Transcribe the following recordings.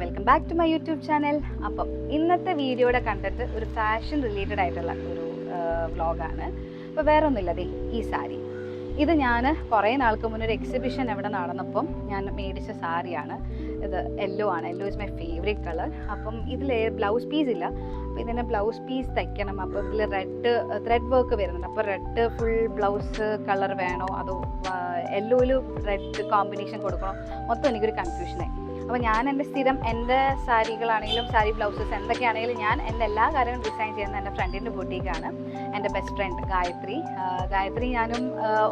Welcome back to my YouTube channel. അപ്പം ഇന്നത്തെ വീഡിയോയുടെ കണ്ടന്റ് ഒരു ഫാഷൻ റിലേറ്റഡ് ആയിട്ടുള്ള ഒരു വ്ളോഗാണ്. അപ്പോൾ വേറെ ഒന്നുമില്ല, ദേ ഈ സാരി. ഇത് ഞാൻ കുറേ നാൾക്ക് മുന്നേ ഒരു എക്സിബിഷൻ എവിടെ നടന്നപ്പം ഞാൻ മേടിച്ച സാരിയാണ്. ഇത് യെല്ലോ ആണ്. Yellow is my favourite colour. അപ്പം ഇതിൽ ബ്ലൗസ് പീസ് ഇല്ല, അപ്പോൾ ഇതിൻ്റെ ബ്ലൗസ് പീസ് തയ്ക്കണം. അപ്പോൾ ഇതിൽ റെഡ് ത്രെഡ് വർക്ക് വരുന്നുണ്ട്. അപ്പോൾ റെഡ് ഫുൾ ബ്ലൗസ് കളർ വേണോ അതോ യെല്ലോയിൽ റെഡ് കോമ്പിനേഷൻ കൊടുക്കണോ, മൊത്തം എനിക്കൊരു കൺഫ്യൂഷനായി. അപ്പോൾ ഞാൻ എൻ്റെ സ്ഥിരം എൻ്റെ സാരികളാണെങ്കിലും സാരി ബ്ലൗസസ് എന്തൊക്കെയാണെങ്കിലും ഞാൻ എൻ്റെ എല്ലാ കാര്യങ്ങളും ഡിസൈൻ ചെയ്യുന്ന എൻ്റെ ഫ്രണ്ടിൻ്റെ ബൊട്ടീക്കാണ്. എൻ്റെ ബെസ്റ്റ് ഫ്രണ്ട് ഗായത്രി ഞാനും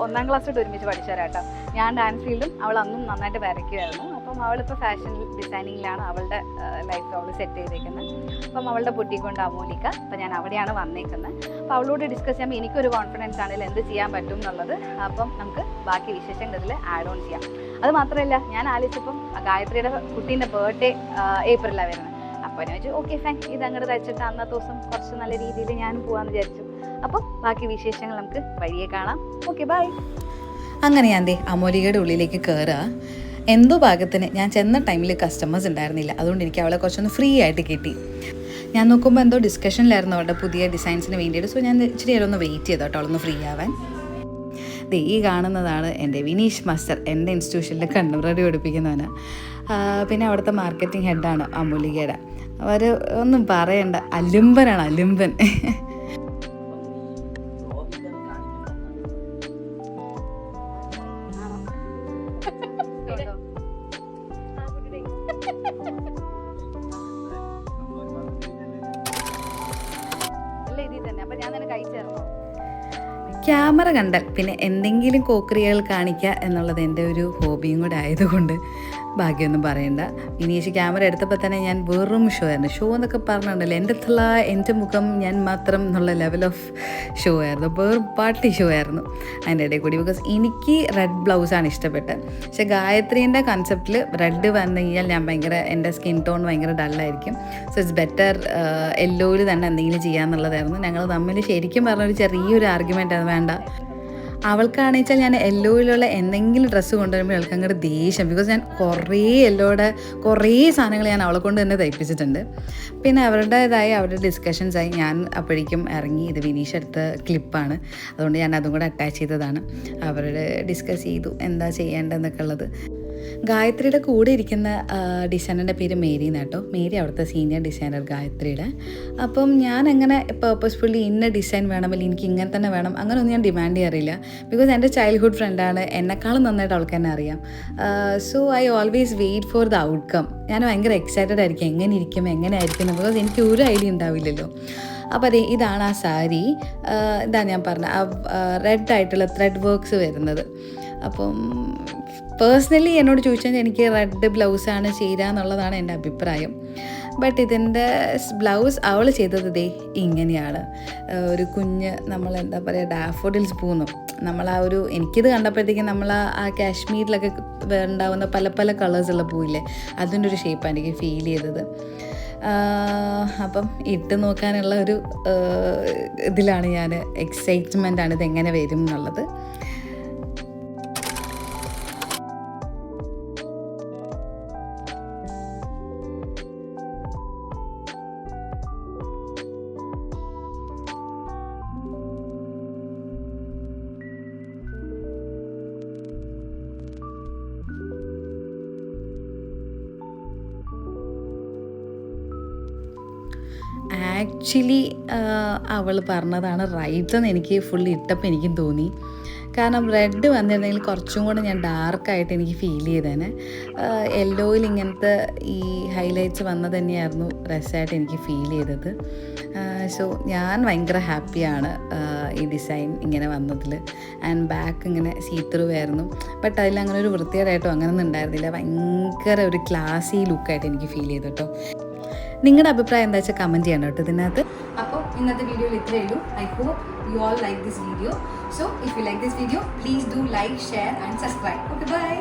1ാം ക്ലാസ് തൊട്ട് ഒരുമിച്ച് പഠിച്ചവരാട്ടോ. ഞാൻ ഡാൻസ് ഫീൽഡും അവൾ അന്നും നന്നായിട്ട് വരയ്ക്കുമായിരുന്നു. അപ്പം അവളിപ്പോൾ ഫാഷൻ ഡിസൈനിങ്ങിലാണ് അവളുടെ ലൈഫ് അവൾ സെറ്റ് ചെയ്തേക്കുന്നത്. അപ്പം അവളുടെ ബൊട്ടീക്കുണ്ട് അമൂലിക്ക. അപ്പം ഞാൻ അവിടെയാണ് വന്നേക്കുന്നത്. അപ്പോൾ അവളോട് ഡിസ്കസ് ചെയ്യുമ്പോൾ എനിക്കൊരു കോൺഫിഡൻസ് ആണെങ്കിൽ എന്ത് ചെയ്യാൻ പറ്റും എന്നുള്ളത്. അപ്പം നമുക്ക് ബാക്കി വിശേഷങ്ങൾ ഇതിൽ ആഡ് ഓൺ ചെയ്യാം. അത് മാത്രമല്ല, ഞാൻ ആലോചിച്ചപ്പം ഗായത്രിയുടെ കുട്ടീൻ്റെ ബർത്ത്ഡേ ഏപ്രിലാണ് വരുന്നത്. അപ്പോൾ ഞാൻ വെച്ചു ഓക്കെ ഫൈൻ, ഇത് അങ്ങോട്ട് തയ്ച്ചിട്ട് അന്നത്തെ ദിവസം കുറച്ച് നല്ല രീതിയിൽ ഞാനും പോകാമെന്ന് വിചാരിച്ചു. അപ്പം ബാക്കി വിശേഷങ്ങൾ നമുക്ക് വഴിയെ കാണാം. Okay bye. അങ്ങനെ ഞാൻ അമൂലികയുടെ ഉള്ളിലേക്ക് കയറുക. എന്തോ ഭാഗത്തിന് ഞാൻ ചെന്ന ടൈമിൽ കസ്റ്റമേഴ്സ് ഉണ്ടായിരുന്നില്ല, അതുകൊണ്ട് എനിക്ക് അവളെ കുറച്ചൊന്ന് ഫ്രീ ആയിട്ട് കിട്ടി. ഞാൻ നോക്കുമ്പോൾ എന്തോ ഡിസ്കഷനിലായിരുന്നു അവളുടെ പുതിയ ഡിസൈൻസിന് വേണ്ടിയിട്ട്. സോ ഞാൻ ഇച്ചിരി നേരം ഒന്ന് വെയിറ്റ് ചെയ്തോ കേട്ടോ അവളൊന്ന് ഫ്രീ ആവാൻ. ഈ കാണുന്നതാണ് എൻ്റെ വിനീഷ് മാസ്റ്റർ, എൻ്റെ ഇൻസ്റ്റിറ്റ്യൂഷനിൽ കണ്ണുറടി പഠിപ്പിക്കുന്നവന്. പിന്നെ അവിടുത്തെ മാർക്കറ്റിംഗ് ഹെഡാണ് അമൂലികയുടെ. അവർ ഒന്നും പറയണ്ട, അലുമ്പനാണ് അലുമ്പൻ. ക്യാമറ കണ്ടാൽ പിന്നെ എന്തെങ്കിലും കോക്രിയകൾ കാണിക്കുക എന്നുള്ളത് എൻ്റെ ഒരു ഹോബിയും കൂടെ ആയതുകൊണ്ട് ഭാഗ്യമൊന്നും പറയണ്ട. വിനീഷ് ക്യാമറ എടുത്തപ്പോൾ തന്നെ ഞാൻ വെറും ഷോ ആയിരുന്നു. ഷോ എന്നൊക്കെ പറഞ്ഞിട്ടുണ്ടല്ലോ, എൻ്റെ മുഖം ഞാൻ മാത്രം എന്നുള്ള ലെവൽ ഓഫ് ഷോ ആയിരുന്നു. വെറും പാർട്ടി ഷോ ആയിരുന്നു അതിൻ്റെ ഇടയിൽ കൂടി. ബിക്കോസ് എനിക്ക് റെഡ് ബ്ലൗസാണ് ഇഷ്ടപ്പെട്ടത്. പക്ഷേ ഗായത്രീൻ്റെ കൺസെപ്റ്റിൽ റെഡ് വന്നു കഴിഞ്ഞാൽ ഞാൻ എൻ്റെ സ്കിൻ ടോൺ ഭയങ്കര ഡള്ളായിരിക്കും. സോ ഇറ്റ്സ് ബെറ്റർ യെല്ലോയിൽ തന്നെ എന്തെങ്കിലും ചെയ്യാമെന്നുള്ളതായിരുന്നു. ഞങ്ങൾ തമ്മിൽ ശരിക്കും പറഞ്ഞൊരു ചെറിയൊരു ആർഗ്യുമെൻ്റ് അത് വേണ്ട. അവൾക്കാണെന്ന് വെച്ചാൽ ഞാൻ യെല്ലോയിലുള്ള എന്തെങ്കിലും ഡ്രസ്സ് കൊണ്ടുവരുമ്പോൾ അവൾക്ക് അങ്ങോട്ട് ദേഷ്യം. ബിക്കോസ് ഞാൻ കുറേ സാധനങ്ങൾ ഞാൻ അവളെ കൊണ്ട് തന്നെ തയ്പ്പിച്ചിട്ടുണ്ട്. പിന്നെ അവരുടെ ഡിസ്കഷൻസായി. ഞാൻ അപ്പോഴേക്കും ഇറങ്ങി. ഇത് വിനീഷ് എടുത്ത ക്ലിപ്പാണ്, അതുകൊണ്ട് ഞാൻ അതും കൂടെ അറ്റാച്ച് ചെയ്തതാണ്. അവരുടെ ഡിസ്കസ് ചെയ്തു എന്താ ചെയ്യേണ്ടതെന്നൊക്കെ ഉള്ളത്. ഗായത്രിയുടെ കൂടെ ഇരിക്കുന്ന ഡിസൈനറിൻ്റെ പേര് മേരി എന്നാട്ടോ. മേരി അവിടുത്തെ സീനിയർ ഡിസൈനർ ഗായത്രിയുടെ. അപ്പം ഞാൻ അങ്ങനെ പേർപ്പസ്ഫുള്ളി ഇന്ന ഡിസൈൻ വേണമെങ്കിൽ എനിക്ക് ഇങ്ങനെ തന്നെ വേണം അങ്ങനെയൊന്നും ഞാൻ ഡിമാൻഡ് ചെയ്യാറില്ല. ബിക്കോസ് എൻ്റെ ചൈൽഡ്ഹുഡ് ഫ്രണ്ടാണ്, എന്നെക്കാളും നന്നായിട്ട് അവൾക്ക് തന്നെ അറിയാം. So I always wait for the outcome. ഞാൻ ഭയങ്കര എക്സൈറ്റഡ് ആയിരിക്കും എങ്ങനെ ആയിരിക്കും, ബിക്കോസ് എനിക്ക് ഒരു ഐഡിയ ഉണ്ടാവില്ലല്ലോ. അപ്പോൾ അതെ, ഇതാണ് ആ സാരി. ഇതാ ഞാൻ പറഞ്ഞ ആ റെഡ് ആയിട്ടുള്ള ത്രെഡ് വർക്ക്സ് വരുന്നത്. അപ്പം പേഴ്സണലി എന്നോട് ചോദിച്ചാൽ എനിക്ക് റെഡ് ബ്ലൗസാണ് ചേരാന്നുള്ളതാണ് എൻ്റെ അഭിപ്രായം. ബട്ട് ഇതിൻ്റെ ബ്ലൗസ് അവൾ ചെയ്തത് ദേ ഇങ്ങനെയാണ്. ഒരു കുഞ്ഞ് എന്താ പറയുക, ഡാഫോഡിൽസ് പൂന്നും എനിക്കിത് കണ്ടപ്പോഴത്തേക്കും ആ കാശ്മീരിലൊക്കെ ഉണ്ടാവുന്ന പല പല കളേഴ്സുള്ള പൂവില്ലേ, അതിൻ്റെ ഒരു ഷേപ്പാണ് എനിക്ക് ഫീൽ ചെയ്തത്. അപ്പം ഇട്ട് നോക്കാനുള്ള ഒരു ഇതിലാണ് ഞാൻ, എക്സൈറ്റ്മെൻ്റാണ് ഇതെങ്ങനെ വരും എന്നുള്ളത്. ആക്ച്വലി അവൾ പറഞ്ഞതാണ് റൈറ്റ് എന്ന് എനിക്ക് ഫുള്ളി ഇട്ടപ്പോൾ എനിക്കും തോന്നി. കാരണം റെഡ് വന്നിരുന്നെങ്കിൽ കുറച്ചും കൂടെ ഞാൻ ഡാർക്കായിട്ട് എനിക്ക് ഫീൽ ചെയ്തേനെ. യെല്ലോയിൽ ഇങ്ങനത്തെ ഈ ഹൈലൈറ്റ്സ് വന്നത് തന്നെയായിരുന്നു രസമായിട്ട് എനിക്ക് ഫീൽ ചെയ്തത്. സോ ഞാൻ ഭയങ്കര ഹാപ്പിയാണ് ഈ ഡിസൈൻ ഇങ്ങനെ വന്നതിൽ. ആൻഡ് ബാക്ക് ഇങ്ങനെ സീത്രൂ ആയിരുന്നു. ബട്ട് അതിലങ്ങനെ ഒരു വൃത്തികേടായിട്ടോ അങ്ങനെയൊന്നും ഉണ്ടായിരുന്നില്ല. ഭയങ്കര ഒരു ക്ലാസി ലുക്കായിട്ട് എനിക്ക് ഫീൽ ചെയ്തു കേട്ടോ. നിങ്ങളുടെ അഭിപ്രായം എന്താ വെച്ചാൽ കമൻറ്റ് ചെയ്യണം കേട്ടോ ഇതിനകത്ത്. അപ്പോൾ ഇന്നത്തെ വീഡിയോയിൽ ഇത്രയേ ഉള്ളൂ. I hope you all like this video. So if you like this video, please do like, share and subscribe. Okay by.